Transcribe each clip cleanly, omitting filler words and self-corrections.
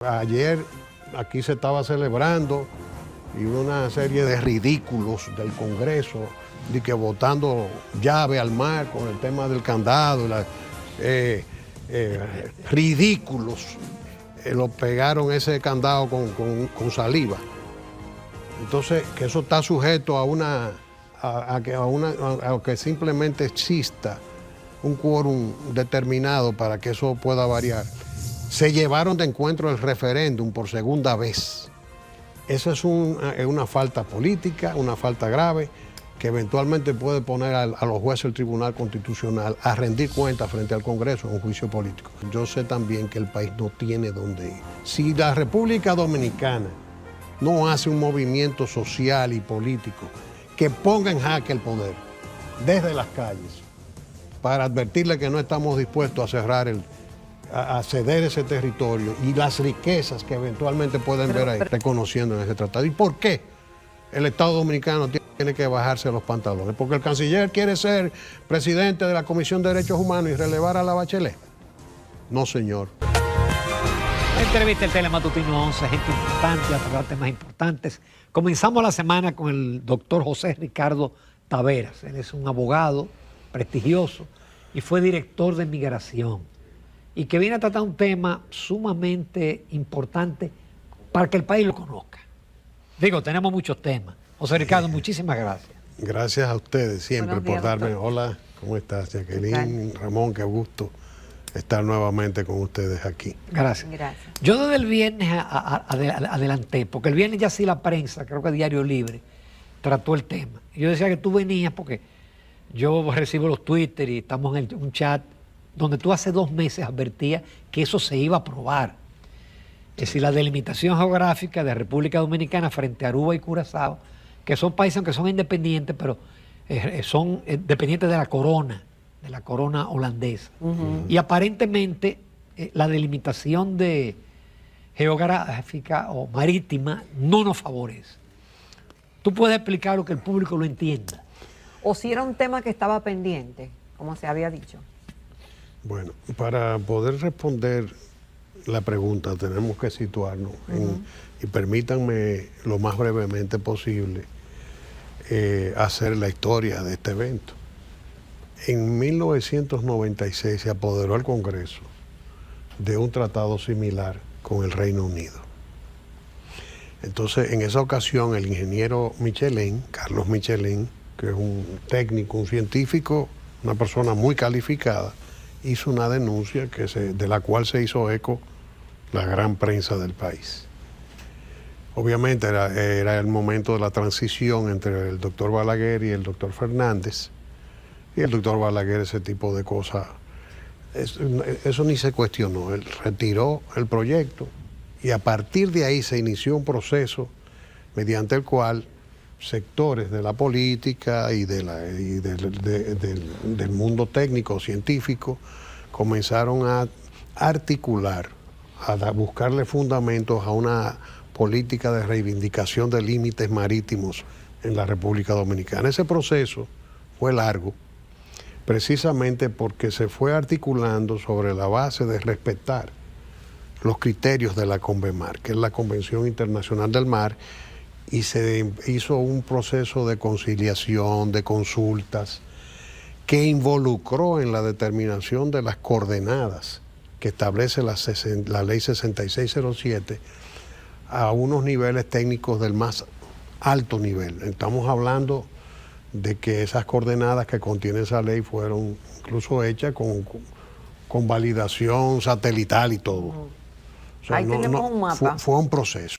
Ayer aquí se estaba celebrando y una serie de ridículos del Congreso, de que votando llave al mar con el tema del candado, ridículos, lo pegaron ese candado con saliva. Entonces, que eso está sujeto a que simplemente exista un quórum determinado para que eso pueda variar. Se llevaron de encuentro el referéndum por segunda vez. Esa es una falta política, una falta grave, que eventualmente puede poner a los jueces del Tribunal Constitucional a rendir cuentas frente al Congreso en un juicio político. Yo sé también que el país no tiene dónde ir. Si la República Dominicana no hace un movimiento social y político que ponga en jaque el poder desde las calles para advertirle que no estamos dispuestos a cerrar a ceder ese territorio y las riquezas que eventualmente pueden ver ahí, reconociendo en ese tratado. ¿Y por qué el Estado Dominicano tiene que bajarse los pantalones? ¿Porque el canciller quiere ser presidente de la Comisión de Derechos Humanos y relevar a la Bachelet? No, señor. La entrevista del Telematutino 11, gente importante, a tratar temas importantes. Comenzamos la semana con el doctor José Ricardo Taveras. Él es un abogado prestigioso y fue director de Migración, y que viene a tratar un tema sumamente importante para que el país lo conozca. Digo, tenemos muchos temas. José Ricardo, muchísimas gracias. Gracias a ustedes siempre Buenos días, por darme. doctor. Hola, ¿cómo estás, Jacqueline? Ramón, qué gusto estar nuevamente con ustedes aquí. Gracias. Gracias. Yo desde el viernes adelanté, porque el viernes ya sí la prensa, creo que Diario Libre, trató el tema. Yo decía que tú venías porque yo recibo los Twitter y estamos en un chat donde tú hace 2 meses advertías que eso se iba a aprobar. Es decir, la delimitación geográfica de República Dominicana frente a Aruba y Curazao, que son países aunque son independientes, pero son dependientes de la corona holandesa. Y aparentemente la delimitación geográfica o marítima no nos favorece. ¿Tú puedes explicar lo que el público lo entienda? O si era un tema que estaba pendiente, como se había dicho. Bueno, para poder responder la pregunta tenemos que situarnos y permítanme lo más brevemente posible hacer la historia de este evento. En 1996 se apoderó el Congreso de un tratado similar con el Reino Unido. Entonces, en esa ocasión, el ingeniero Michelin, Carlos Michelin, que es un técnico, un científico, una persona muy calificada, hizo una denuncia de la cual se hizo eco la gran prensa del país. Obviamente era el momento de la transición entre el doctor Balaguer y el doctor Fernández. Y el doctor Balaguer, ese tipo de cosas, eso ni se cuestionó. Él retiró el proyecto y a partir de ahí se inició un proceso mediante el cual sectores de la política y del mundo técnico, científico, comenzaron a articular, a buscarle fundamentos a una política de reivindicación de límites marítimos en la República Dominicana. Ese proceso fue largo, precisamente porque se fue articulando sobre la base de respetar los criterios de la CONVEMAR, que es la Convención Internacional del Mar, y se hizo un proceso de conciliación, de consultas, que involucró en la determinación de las coordenadas que establece la Ley 6607 a unos niveles técnicos del más alto nivel. Estamos hablando de que esas coordenadas que contiene esa ley fueron incluso hechas con validación satelital y todo. O sea, Ahí tenemos un mapa. Fue un proceso.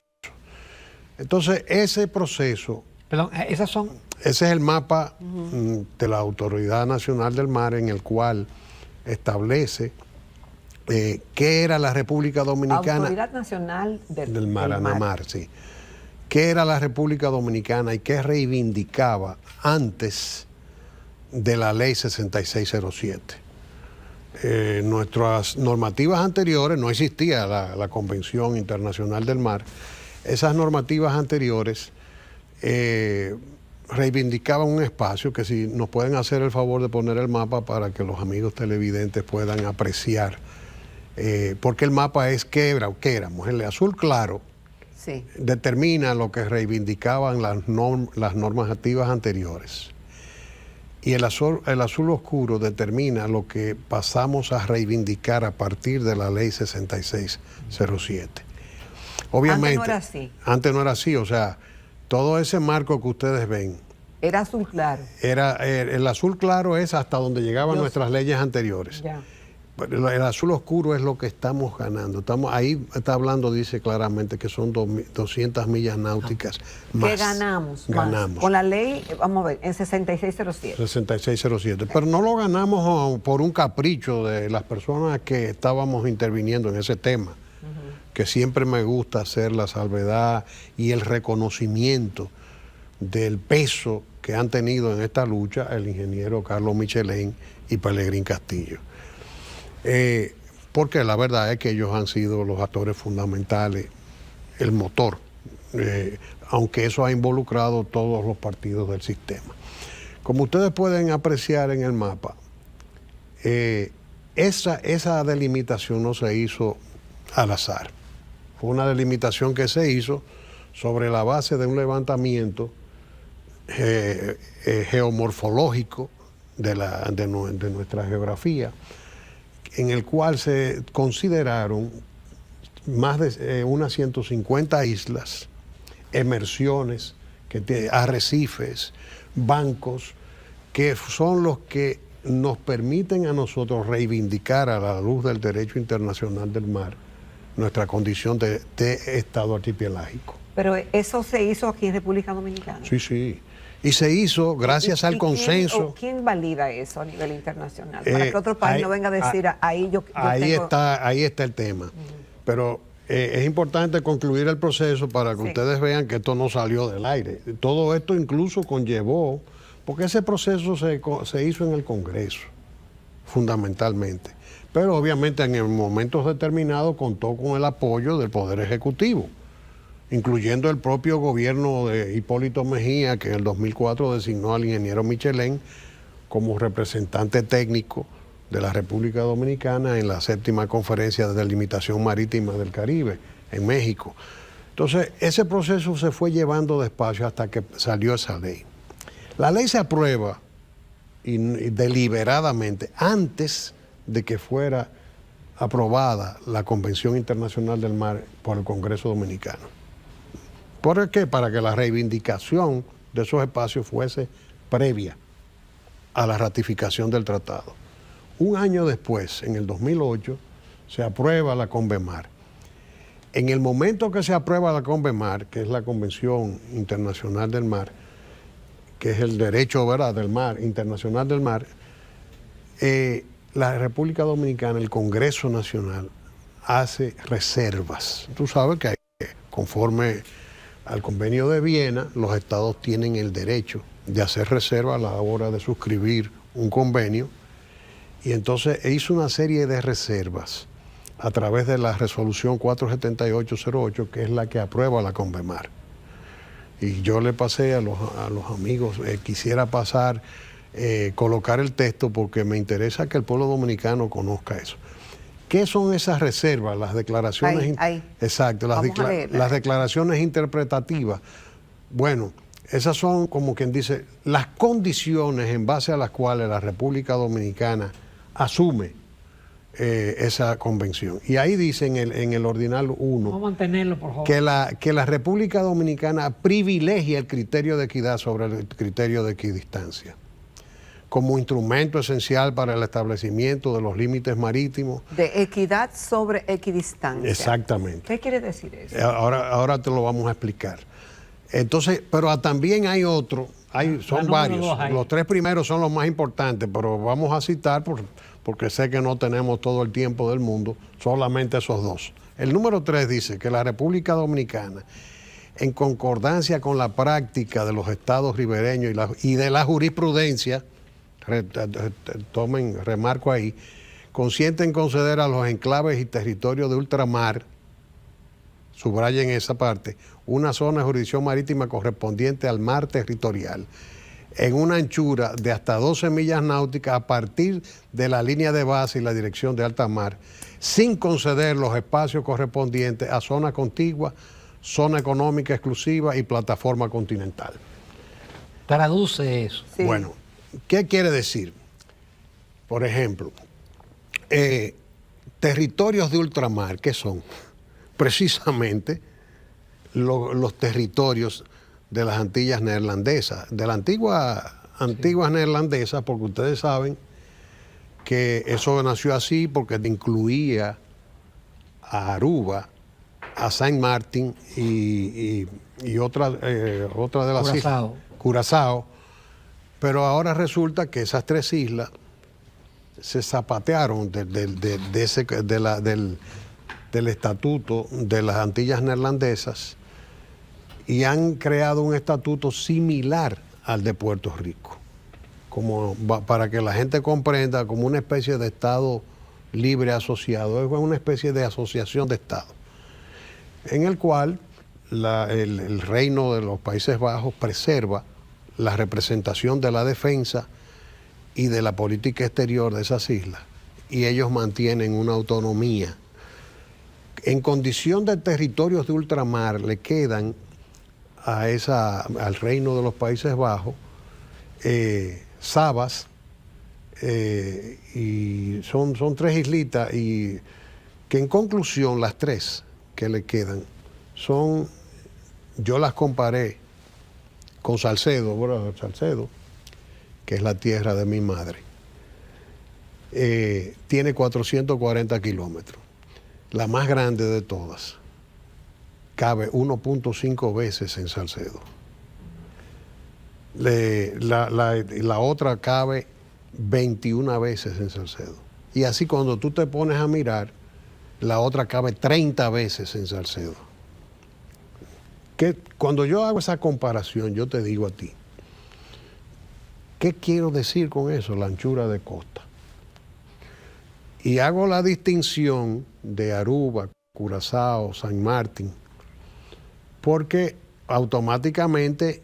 Entonces, ese proceso... Perdón, esas son... Ese es el mapa de la Autoridad Nacional del Mar, en el cual establece qué era la República Dominicana. Autoridad Nacional del Mar, ANAMAR, sí. ¿Qué era la República Dominicana y qué reivindicaba antes de la Ley 6607? Nuestras normativas anteriores, no existía la Convención Internacional del Mar, esas normativas anteriores reivindicaban un espacio que, si nos pueden hacer el favor de poner el mapa para que los amigos televidentes puedan apreciar porque el mapa es qué éramos. El azul claro Sí. determina lo que reivindicaban las normativas anteriores. Y el azul oscuro determina lo que pasamos a reivindicar a partir de la ley 6607. Obviamente, Antes no era así. Antes no era así, o sea, todo ese marco que ustedes ven, Era azul claro. el azul claro es hasta donde llegaban nuestras leyes anteriores. Ya. El azul oscuro es lo que estamos ganando. Ahí está hablando, dice claramente que son 200 millas náuticas más. ¿Qué ganamos? Ganamos. Con la ley, vamos a ver, en 6607. 6607. Pero no lo ganamos por un capricho de las personas que estábamos interviniendo en ese tema, que siempre me gusta hacer la salvedad y el reconocimiento del peso que han tenido en esta lucha el ingeniero Carlos Michelén y Pelegrín Castillo. Porque la verdad es que ellos han sido los actores fundamentales, el motor, aunque eso ha involucrado todos los partidos del sistema. Como ustedes pueden apreciar en el mapa, esa delimitación no se hizo al azar. Fue una delimitación que se hizo sobre la base de un levantamiento geomorfológico de nuestra geografía, en el cual se consideraron más de unas 150 islas, emersiones, arrecifes, bancos, que son los que nos permiten a nosotros reivindicar a la luz del derecho internacional del mar nuestra condición de estado archipelágico. Pero eso se hizo aquí en República Dominicana. Sí, sí. Y se hizo gracias al consenso. ¿Quién valida eso a nivel internacional? Para que otro país no venga a decir, ahí yo tengo... Ahí está el tema. Pero es importante concluir el proceso para que ustedes vean que esto no salió del aire. Todo esto incluso conllevó, porque ese proceso se hizo en el Congreso, fundamentalmente. Pero obviamente en momentos determinados contó con el apoyo del Poder Ejecutivo, incluyendo el propio gobierno de Hipólito Mejía, que en el 2004 designó al ingeniero Michelén como representante técnico de la República Dominicana en la 7ª Conferencia de Delimitación Marítima del Caribe, en México. Entonces, ese proceso se fue llevando despacio hasta que salió esa ley. La ley se aprueba deliberadamente antes de que fuera aprobada la Convención Internacional del Mar por el Congreso Dominicano. ¿Por qué? Para que la reivindicación de esos espacios fuese previa a la ratificación del tratado. Un año después, en el 2008, se aprueba la CONVEMAR. En el momento que se aprueba la CONVEMAR, que es la Convención Internacional del Mar, que es el derecho, ¿verdad?, del mar, internacional del mar, la República Dominicana, el Congreso Nacional, hace reservas. Tú sabes que conforme al Convenio de Viena, los estados tienen el derecho de hacer reservas a la hora de suscribir un convenio, y entonces hizo una serie de reservas a través de la resolución 47808, que es la que aprueba la CONVEMAR. Y yo le pasé a los amigos, quisiera colocar el texto porque me interesa que el pueblo dominicano conozca eso. ¿Qué son esas reservas? Las declaraciones... Ahí. Exacto, las declaraciones interpretativas. Bueno, esas son, como quien dice, las condiciones en base a las cuales la República Dominicana asume esa convención. Y ahí dice en el ordinal 1... Vamos a mantenerlo, por favor. Que la República Dominicana privilegia el criterio de equidad sobre el criterio de equidistancia como instrumento esencial para el establecimiento de los límites marítimos. De equidad sobre equidistancia. Exactamente. ¿Qué quiere decir eso? Ahora te lo vamos a explicar. Entonces, pero también hay otro, son varios. Los 3 primeros son los más importantes, pero vamos a citar, porque sé que no tenemos todo el tiempo del mundo, solamente esos 2. El número 3 dice que la República Dominicana, en concordancia con la práctica de los estados ribereños y de la jurisprudencia, remarco ahí, consiente en conceder a los enclaves y territorios de ultramar, subrayen esa parte, una zona de jurisdicción marítima correspondiente al mar territorial, en una anchura de hasta 12 millas náuticas a partir de la línea de base y la dirección de alta mar, sin conceder los espacios correspondientes a zona contigua, zona económica exclusiva y plataforma continental. Traduce eso. Sí. Bueno, ¿qué quiere decir? Por ejemplo, territorios de ultramar, ¿qué son? Precisamente los territorios de las Antillas neerlandesas, de las antiguas neerlandesas, porque ustedes saben que eso nació así porque incluía a Aruba, a Saint Martin y otra de las Curazao. islas, Curazao, pero ahora resulta que esas tres islas se zapatearon del estatuto de las Antillas neerlandesas y han creado un estatuto similar al de Puerto Rico, para que la gente comprenda, como una especie de Estado libre asociado, es una especie de asociación de Estado, en el cual el Reino de los Países Bajos preserva la representación de la defensa y de la política exterior de esas islas, y ellos mantienen una autonomía. En condición de territorios de ultramar le quedan al Reino de los Países Bajos Sabas, y son tres islitas, y que en conclusión las tres que le quedan yo las comparé con Salcedo, bueno, Salcedo, que es la tierra de mi madre, tiene 440 kilómetros, la más grande de todas, cabe 1.5 veces en Salcedo. La otra cabe 21 veces en Salcedo. Y así cuando tú te pones a mirar, la otra cabe 30 veces en Salcedo. Cuando yo hago esa comparación, yo te digo a ti, ¿qué quiero decir con eso? La anchura de costa. Y hago la distinción de Aruba, Curazao, San Martín, porque automáticamente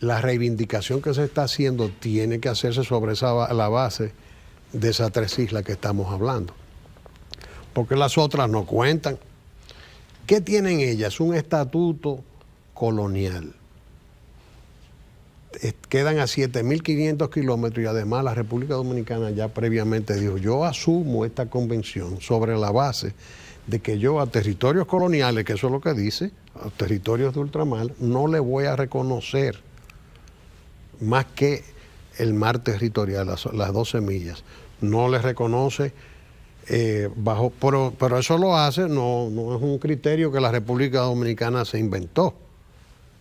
la reivindicación que se está haciendo tiene que hacerse sobre la base de esas tres islas que estamos hablando, porque las otras no cuentan. ¿Qué tienen ellas? Un estatuto colonial. Quedan a 7.500 kilómetros y además la República Dominicana ya previamente dijo, yo asumo esta convención sobre la base de que yo a territorios coloniales, que eso es lo que dice, a territorios de ultramar, no le voy a reconocer más que el mar territorial, las 12 millas. No les reconoce pero eso lo hace, no es un criterio que la República Dominicana se inventó.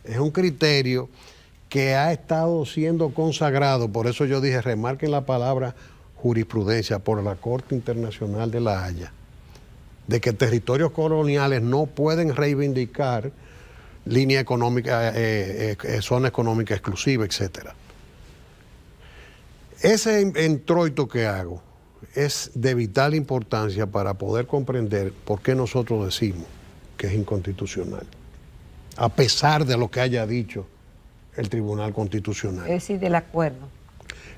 Es un criterio que ha estado siendo consagrado, por eso yo dije, remarquen la palabra jurisprudencia, por la Corte Internacional de La Haya, de que territorios coloniales no pueden reivindicar línea económica, zona económica exclusiva, etc. Ese introito que hago es de vital importancia para poder comprender por qué nosotros decimos que es inconstitucional, a pesar de lo que haya dicho el Tribunal Constitucional. Es decir, del acuerdo.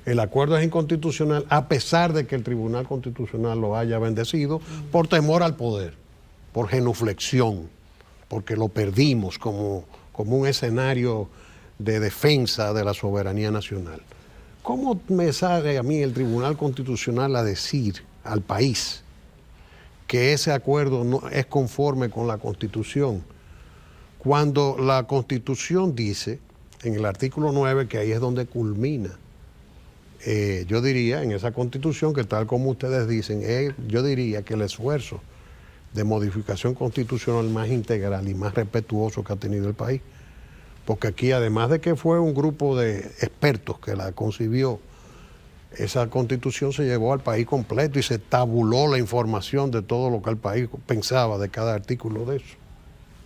El acuerdo es inconstitucional a pesar de que el Tribunal Constitucional lo haya bendecido por temor al poder, por genuflexión, porque lo perdimos como un escenario de defensa de la soberanía nacional. ¿Cómo me sale a mí el Tribunal Constitucional a decir al país que ese acuerdo no es conforme con la Constitución, cuando la Constitución dice en el artículo 9, que ahí es donde culmina, yo diría en esa Constitución, que tal como ustedes dicen, yo diría que el esfuerzo de modificación constitucional más integral y más respetuoso que ha tenido el país, porque aquí, además de que fue un grupo de expertos que la concibió, esa Constitución se llevó al país completo y se tabuló la información de todo lo que el país pensaba de cada artículo de eso.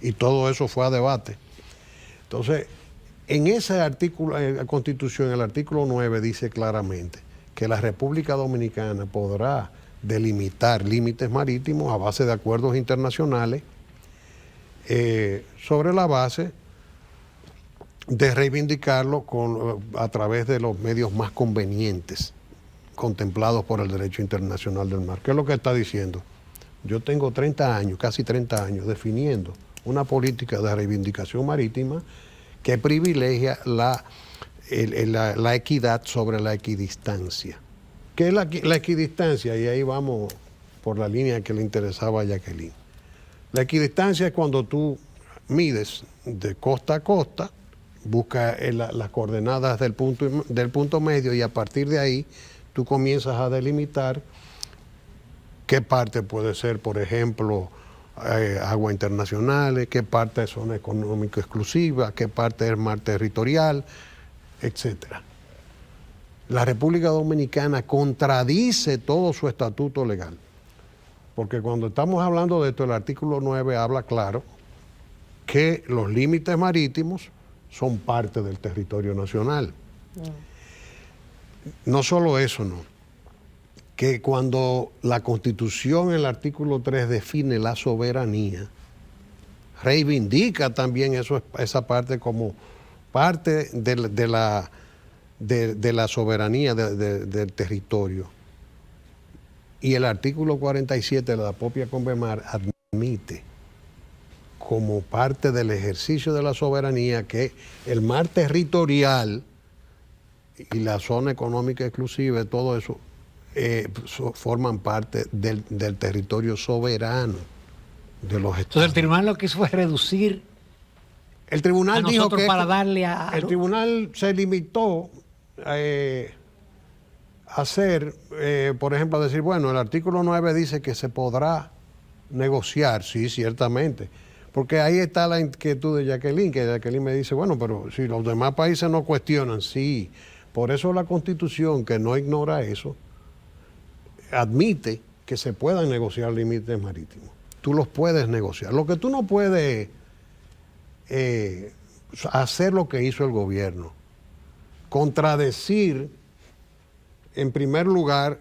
Y todo eso fue a debate. Entonces, en ese artículo, la Constitución, el artículo 9 dice claramente que la República Dominicana podrá delimitar límites marítimos a base de acuerdos internacionales sobre la base de reivindicarlo a través de los medios más convenientes contemplados por el derecho internacional del mar. ¿Qué es lo que está diciendo? Yo tengo 30 años, casi 30 años, definiendo una política de reivindicación marítima que privilegia la equidad sobre la equidistancia. ¿Qué es la equidistancia? Y ahí vamos por la línea que le interesaba a Jacqueline. La equidistancia es cuando tú mides de costa a costa, buscas las coordenadas del punto medio y a partir de ahí tú comienzas a delimitar qué parte puede ser, por ejemplo, aguas internacionales, qué parte es zona económica exclusiva, qué parte es mar territorial, etcétera. La República Dominicana contradice todo su estatuto legal, porque cuando estamos hablando de esto, el artículo 9 habla claro que los límites marítimos son parte del territorio nacional. No solo eso, no. Que cuando la Constitución, en el artículo 3, define la soberanía, reivindica también esa parte como parte de la soberanía del territorio. Y el artículo 47 de la propia Convemar admite como parte del ejercicio de la soberanía que el mar territorial y la zona económica exclusiva, todo eso, forman parte del territorio soberano de los estados. Entonces el tribunal lo que hizo fue reducir el tribunal a dijo nosotros que para darle a... el tribunal se limitó a hacer, por ejemplo, a decir, bueno, el artículo 9 dice que se podrá negociar, sí, ciertamente, porque ahí está la inquietud de Jacqueline, que Jacqueline me dice, bueno, pero si los demás países no cuestionan, sí, por eso la Constitución, que no ignora eso, admite que se puedan negociar límites marítimos. Tú los puedes negociar. Lo que tú no puedes hacer lo que hizo el gobierno, contradecir en primer lugar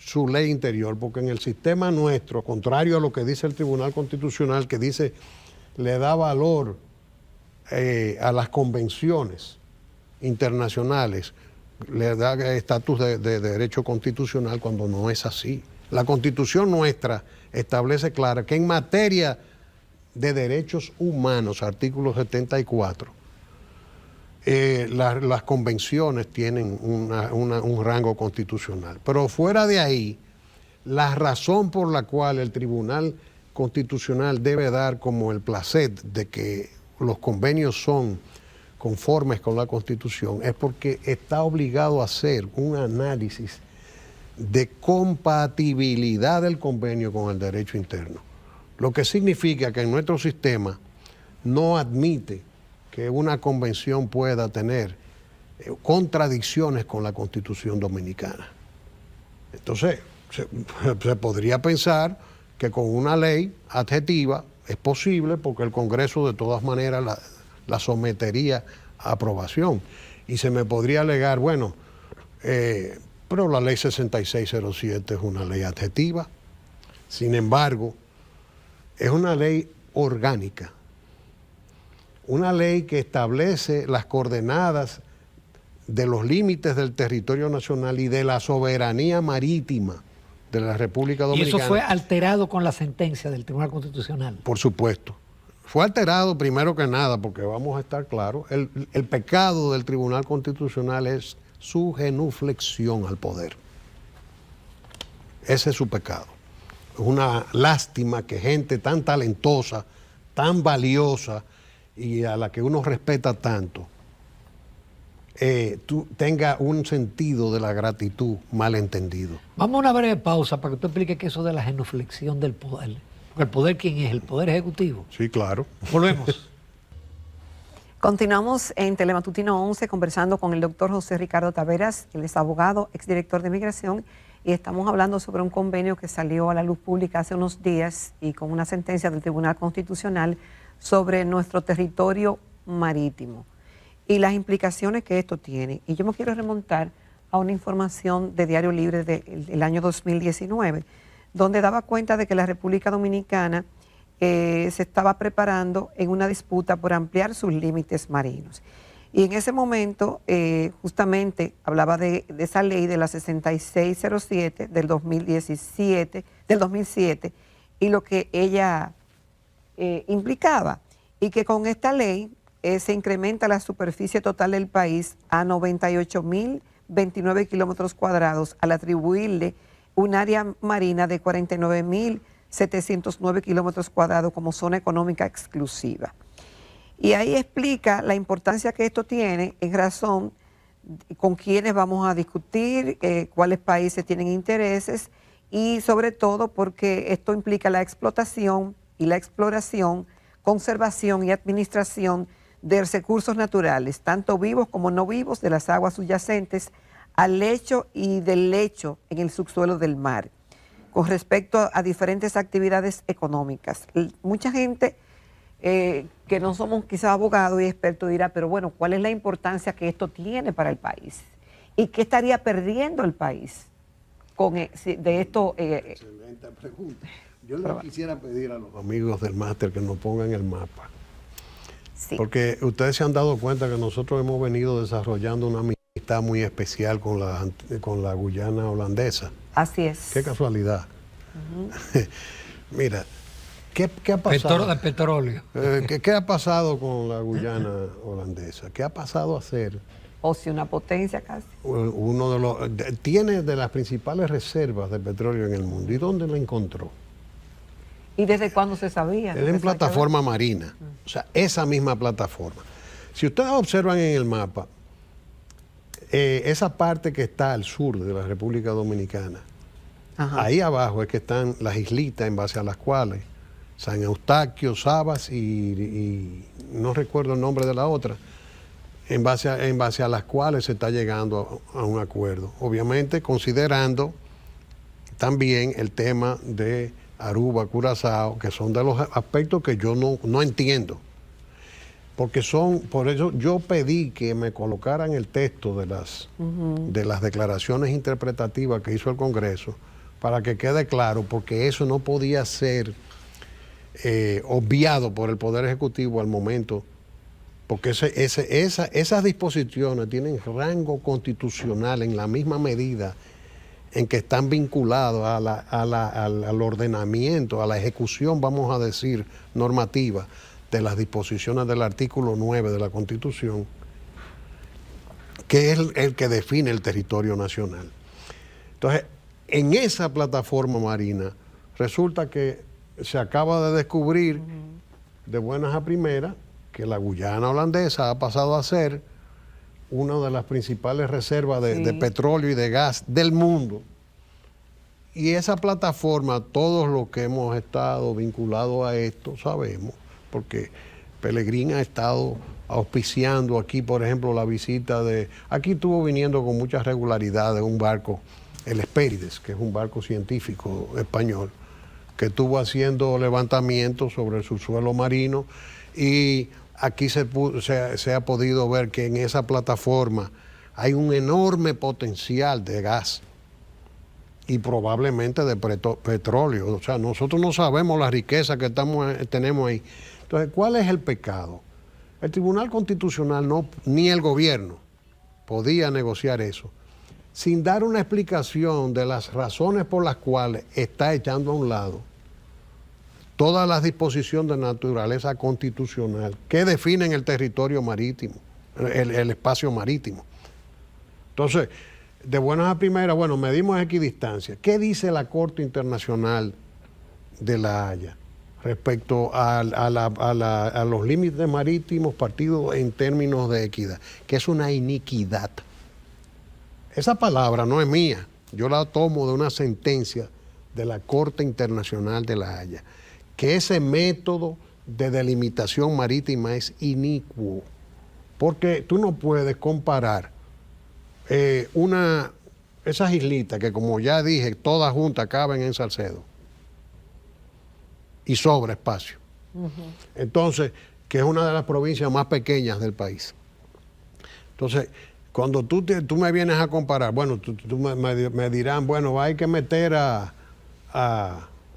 su ley interior, porque en el sistema nuestro, contrario a lo que dice el Tribunal Constitucional, que dice le da valor a las convenciones internacionales, le da estatus de derecho constitucional cuando no es así. La Constitución nuestra establece clara que en materia de derechos humanos, artículo 74, las convenciones tienen un rango constitucional. Pero fuera de ahí, la razón por la cual el Tribunal Constitucional debe dar como el placet de que los convenios son conformes con la Constitución es porque está obligado a hacer un análisis de compatibilidad del convenio con el derecho interno. Lo que significa que en nuestro sistema no admite que una convención pueda tener contradicciones con la Constitución dominicana. Entonces, se podría pensar que con una ley adjetiva es posible porque el Congreso de todas maneras la sometería a aprobación. Y se me podría alegar, bueno, pero la ley 6607 es una ley adjetiva. Sin embargo, es una ley orgánica. Una ley que establece las coordenadas de los límites del territorio nacional y de la soberanía marítima de la República Dominicana. ¿Y eso fue alterado con la sentencia del Tribunal Constitucional? Por supuesto. Fue alterado primero que nada, porque vamos a estar claros, el pecado del Tribunal Constitucional es su genuflexión al poder. Ese es su pecado. Es una lástima que gente tan talentosa, tan valiosa y a la que uno respeta tanto, tenga un sentido de la gratitud mal entendido. Vamos a una breve pausa para que tú expliques qué es eso de la genuflexión del poder. Porque el poder, ¿quién es? ¿El Poder Ejecutivo? Sí, claro. Volvemos. Continuamos en Telematutino 11 conversando con el doctor José Ricardo Taveras, él es abogado, exdirector de Migración, y estamos hablando sobre un convenio que salió a la luz pública hace unos días y con una sentencia del Tribunal Constitucional sobre nuestro territorio marítimo y las implicaciones que esto tiene. Y yo me quiero remontar a una información de Diario Libre del año 2019, donde daba cuenta de que la República Dominicana se estaba preparando en una disputa por ampliar sus límites marinos. Y en ese momento, justamente, hablaba de esa ley de la 6607 del 2017, del 2007, y lo que ella implicaba. Y que con esta ley se incrementa la superficie total del país a 98.029 kilómetros cuadrados al atribuirle un área marina de 49.709 kilómetros cuadrados como zona económica exclusiva. Y ahí explica la importancia que esto tiene en razón con quiénes vamos a discutir, cuáles países tienen intereses y sobre todo porque esto implica la explotación y la exploración, conservación y administración de recursos naturales, tanto vivos como no vivos, de las aguas subyacentes al lecho y del lecho en el subsuelo del mar, con respecto a diferentes actividades económicas. Mucha gente que no somos quizás abogados y expertos dirá, pero bueno, ¿cuál es la importancia que esto tiene para el país? ¿Y qué estaría perdiendo el país con de esto? Excelente pregunta. Yo le quisiera pedir a los amigos del máster que nos pongan el mapa. Sí. Porque ustedes se han dado cuenta que nosotros hemos venido desarrollando una amistad muy especial con la Guyana holandesa. Así es. Qué casualidad. Mira, ¿qué ha pasado? De petróleo. ¿Qué ha pasado con la Guyana holandesa? ¿Qué ha pasado a ser? O si una potencia casi. Tiene de las principales reservas de petróleo en el mundo. ¿Y dónde la encontró? ¿Y desde cuándo se sabía? En plataforma marina. O sea, esa misma plataforma. Si ustedes observan en el mapa, esa parte que está al sur de la República Dominicana, Ajá. Ahí abajo es que están las islitas en base a las cuales San Eustaquio, Sabas y no recuerdo el nombre de la otra, en base a las cuales se está llegando a un acuerdo. Obviamente considerando también el tema de Aruba, Curazao, que son de los aspectos que yo no entiendo. Porque por eso yo pedí que me colocaran el texto de las declaraciones interpretativas que hizo el Congreso, para que quede claro, porque eso no podía ser obviado por el Poder Ejecutivo al momento, porque esas disposiciones tienen rango constitucional en la misma medida en que están vinculados al ordenamiento, a la ejecución, vamos a decir, normativa de las disposiciones del artículo 9 de la Constitución, que es el que define el territorio nacional. Entonces, en esa plataforma marina, resulta que se acaba de descubrir de buenas a primeras que la Guyana holandesa ha pasado a ser una de las principales reservas de petróleo y de gas del mundo. Y esa plataforma, todos los que hemos estado vinculados a esto, sabemos, porque Pelegrín ha estado auspiciando aquí, por ejemplo, la visita aquí estuvo viniendo con mucha regularidad de un barco, el Hespérides, que es un barco científico español, que estuvo haciendo levantamientos sobre el subsuelo marino, y aquí se ha podido ver que en esa plataforma hay un enorme potencial de gas y probablemente de petróleo. O sea, nosotros no sabemos la riqueza que tenemos ahí. Entonces, ¿cuál es el pecado? El Tribunal Constitucional ni el gobierno podía negociar eso sin dar una explicación de las razones por las cuales está echando a un lado todas las disposiciones de naturaleza constitucional que definen el territorio marítimo, el espacio marítimo. Entonces, de buenas a primeras, bueno, medimos equidistancia. ¿Qué dice la Corte Internacional de La Haya respecto a los límites marítimos partidos en términos de equidad? Que es una iniquidad. Esa palabra no es mía, yo la tomo de una sentencia de la Corte Internacional de La Haya, que ese método de delimitación marítima es inicuo, porque tú no puedes comparar esas islitas que, como ya dije, todas juntas caben en Salcedo y sobra espacio. Entonces, que es una de las provincias más pequeñas del país. Entonces, cuando tú me vienes a comparar, bueno, me dirán, bueno, hay que meter a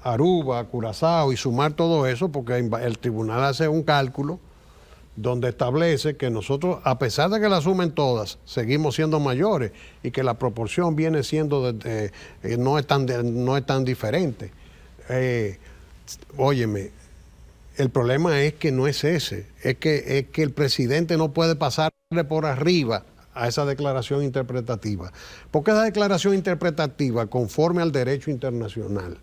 Aruba, a Curazao y sumar todo eso, porque el tribunal hace un cálculo donde establece que nosotros, a pesar de que la asumen todas, seguimos siendo mayores y que la proporción viene siendo, no es tan diferente. Óyeme, el problema es que no es ese, es que el presidente no puede pasarle por arriba a esa declaración interpretativa, porque esa declaración interpretativa, conforme al derecho internacional,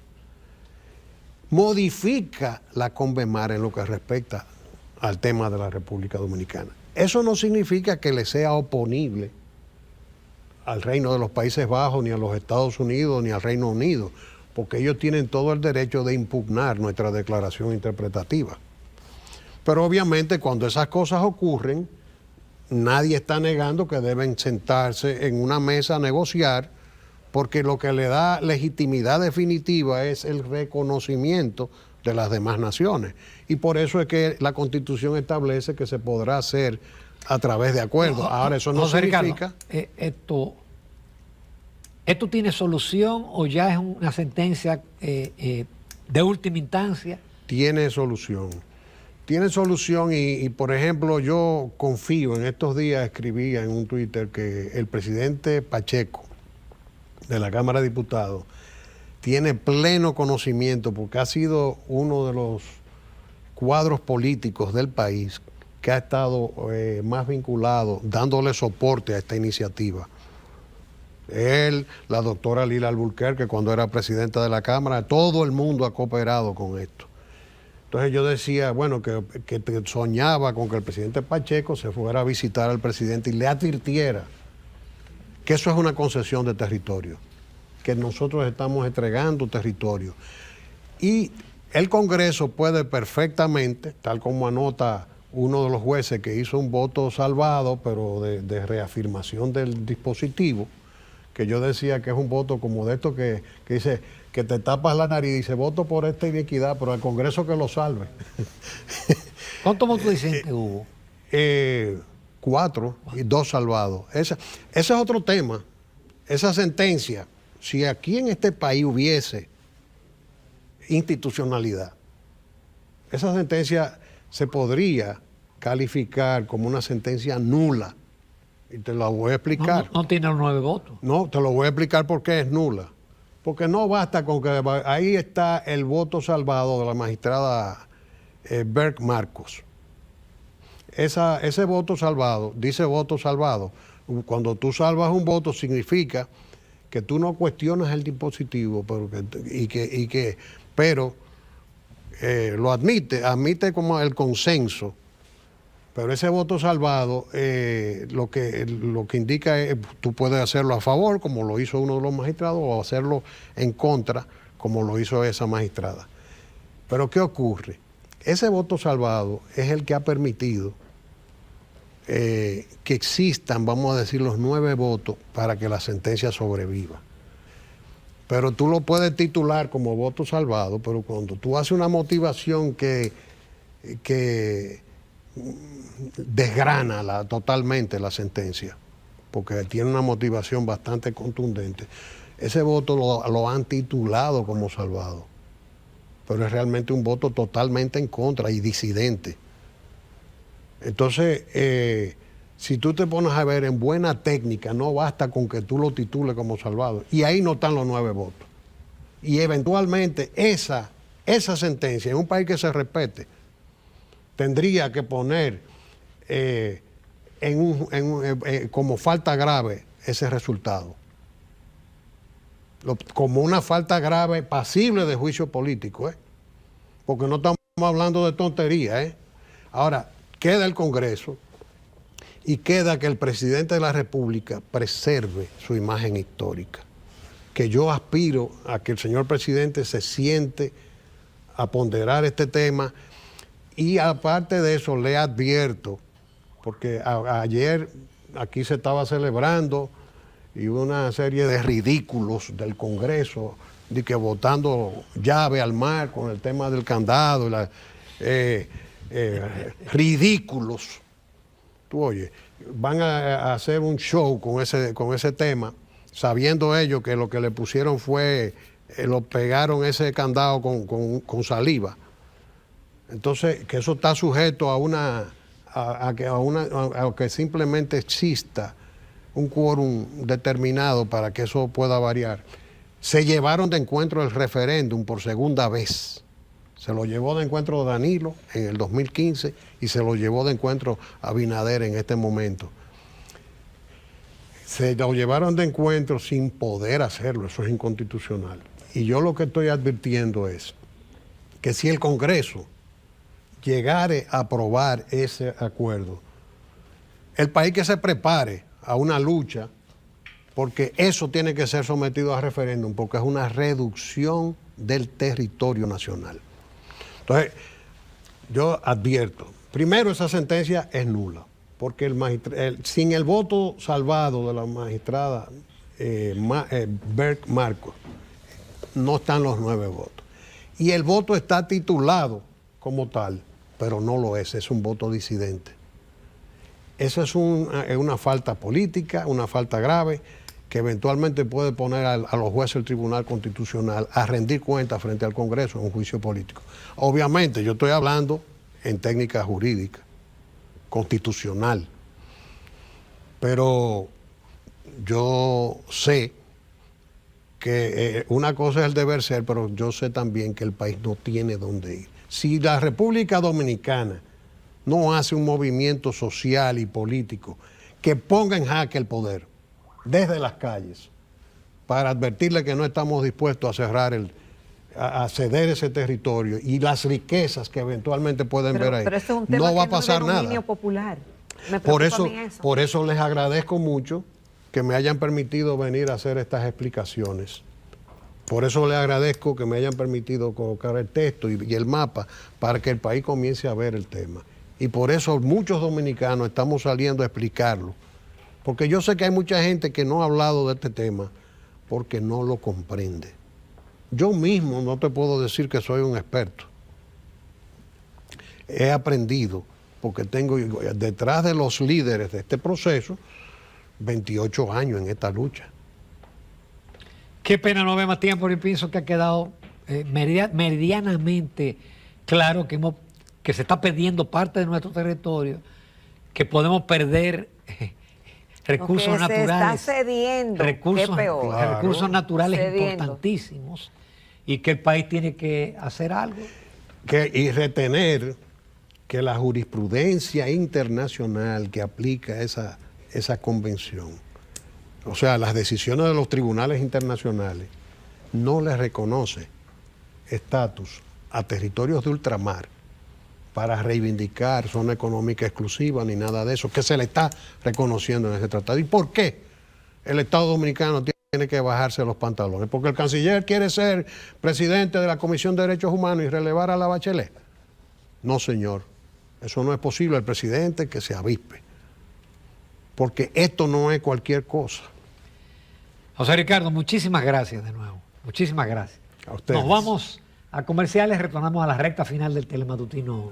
modifica la CONVEMAR en lo que respecta al tema de la República Dominicana. Eso no significa que le sea oponible al Reino de los Países Bajos, ni a los Estados Unidos, ni al Reino Unido, porque ellos tienen todo el derecho de impugnar nuestra declaración interpretativa. Pero obviamente cuando esas cosas ocurren, nadie está negando que deben sentarse en una mesa a negociar, porque lo que le da legitimidad definitiva es el reconocimiento de las demás naciones. Y por eso es que la Constitución establece que se podrá hacer a través de acuerdos. Ahora, eso no significa... Ricardo, ¿esto tiene solución o ya es una sentencia de última instancia? Tiene solución. Tiene solución y, por ejemplo, yo confío, en estos días escribía en un Twitter que el presidente Pacheco de la Cámara de Diputados tiene pleno conocimiento, porque ha sido uno de los cuadros políticos del país que ha estado más vinculado, dándole soporte a esta iniciativa. Él, la doctora Lila Alburquerque, cuando era presidenta de la Cámara, todo el mundo ha cooperado con esto. Entonces yo decía, bueno, que soñaba con que el presidente Pacheco se fuera a visitar al presidente y le advirtiera que eso es una concesión de territorio, que nosotros estamos entregando territorio. Y el Congreso puede perfectamente, tal como anota uno de los jueces que hizo un voto salvado, pero de reafirmación del dispositivo, que yo decía que es un voto como de esto que dice que te tapas la nariz y dice voto por esta iniquidad, pero al Congreso que lo salve. ¿Cuántos votos decentes hubo? 4 y 2 salvados. Ese es otro tema. Esa sentencia, si aquí en este país hubiese institucionalidad, esa sentencia se podría calificar como una sentencia nula. Y te la voy a explicar. No tiene los 9 votos. No, te lo voy a explicar por qué es nula. Porque no basta con que ahí está el voto salvado de la magistrada Berg Marcos. Ese voto salvado, dice voto salvado. Cuando tú salvas un voto significa que tú no cuestionas el dispositivo, pero lo admite como el consenso. Pero ese voto salvado lo que indica es tú puedes hacerlo a favor, como lo hizo uno de los magistrados, o hacerlo en contra, como lo hizo esa magistrada. Pero ¿qué ocurre? Ese voto salvado es el que ha permitido que existan, vamos a decir, los 9 votos para que la sentencia sobreviva. Pero tú lo puedes titular como voto salvado, pero cuando tú haces una motivación que desgrana totalmente la sentencia, porque tiene una motivación bastante contundente, ese voto lo han titulado como salvado, pero es realmente un voto totalmente en contra y disidente. Entonces, si tú te pones a ver en buena técnica, no basta con que tú lo titules como salvado, y ahí no están los 9 votos. Y eventualmente esa sentencia, en un país que se respete, tendría que poner como falta grave ese resultado. Como una falta grave pasible de juicio político, porque no estamos hablando de tontería. Ahora, queda el Congreso y queda que el presidente de la República preserve su imagen histórica. Que yo aspiro a que el señor presidente se siente a ponderar este tema. Y aparte de eso, le advierto, porque ayer aquí se estaba celebrando y hubo una serie de ridículos del Congreso, de que votando llave al mar con el tema del candado, ridículos. Tú oye, van a hacer un show con ese tema, sabiendo ellos que lo que le pusieron fue, lo pegaron ese candado con saliva. Entonces, que eso está sujeto a a que simplemente exista un quórum determinado para que eso pueda variar. Se llevaron de encuentro el referéndum por segunda vez. Se lo llevó de encuentro Danilo en el 2015 y se lo llevó de encuentro Abinader en este momento. Se lo llevaron de encuentro sin poder hacerlo, eso es inconstitucional. Y yo lo que estoy advirtiendo es que si el Congreso llegare a aprobar ese acuerdo, el país que se prepare a una lucha, porque eso tiene que ser sometido a referéndum, porque es una reducción del territorio nacional. Entonces, yo advierto, primero esa sentencia es nula, porque sin el voto salvado de la magistrada Berg Marcos, no están los 9 votos. Y el voto está titulado como tal, pero no lo es un voto disidente. Eso es una falta política, una falta grave, que eventualmente puede poner a los jueces del Tribunal Constitucional a rendir cuentas frente al Congreso en un juicio político. Obviamente, yo estoy hablando en técnica jurídica, constitucional, pero yo sé que una cosa es el deber ser, pero yo sé también que el país no tiene dónde ir. Si la República Dominicana no hace un movimiento social y político que ponga en jaque el poder desde las calles para advertirle que no estamos dispuestos a cerrar a ceder ese territorio y las riquezas que eventualmente pueden ver ahí, pero este es un tema no va a que pasar no es de dominio nada. Popular. Por eso les agradezco mucho que me hayan permitido venir a hacer estas explicaciones. Por eso les agradezco que me hayan permitido colocar el texto y el mapa para que el país comience a ver el tema. Y por eso muchos dominicanos estamos saliendo a explicarlo. Porque yo sé que hay mucha gente que no ha hablado de este tema porque no lo comprende. Yo mismo no te puedo decir que soy un experto. He aprendido, porque tengo detrás de los líderes de este proceso 28 años en esta lucha. Qué pena no ver más tiempo, yo pienso que ha quedado meridianamente claro que se está perdiendo parte de nuestro territorio, que podemos perder recursos naturales. Se está cediendo, recursos, qué peor. Claro. Recursos naturales Cediendo. Importantísimos y que el país tiene que hacer algo. Y retener que la jurisprudencia internacional que aplica esa convención, o sea, las decisiones de los tribunales internacionales, no les reconoce estatus a territorios de ultramar para reivindicar zona económica exclusiva ni nada de eso, que se le está reconociendo en ese tratado. ¿Y por qué el Estado Dominicano tiene que bajarse los pantalones? ¿Porque el canciller quiere ser presidente de la Comisión de Derechos Humanos y relevar a la Bachelet? No, señor, eso no es posible. El presidente que se avispe, porque esto no es cualquier cosa. José Ricardo, muchísimas gracias de nuevo. Muchísimas gracias. A ustedes. Nos vamos a comerciales, retornamos a la recta final del Telematutino.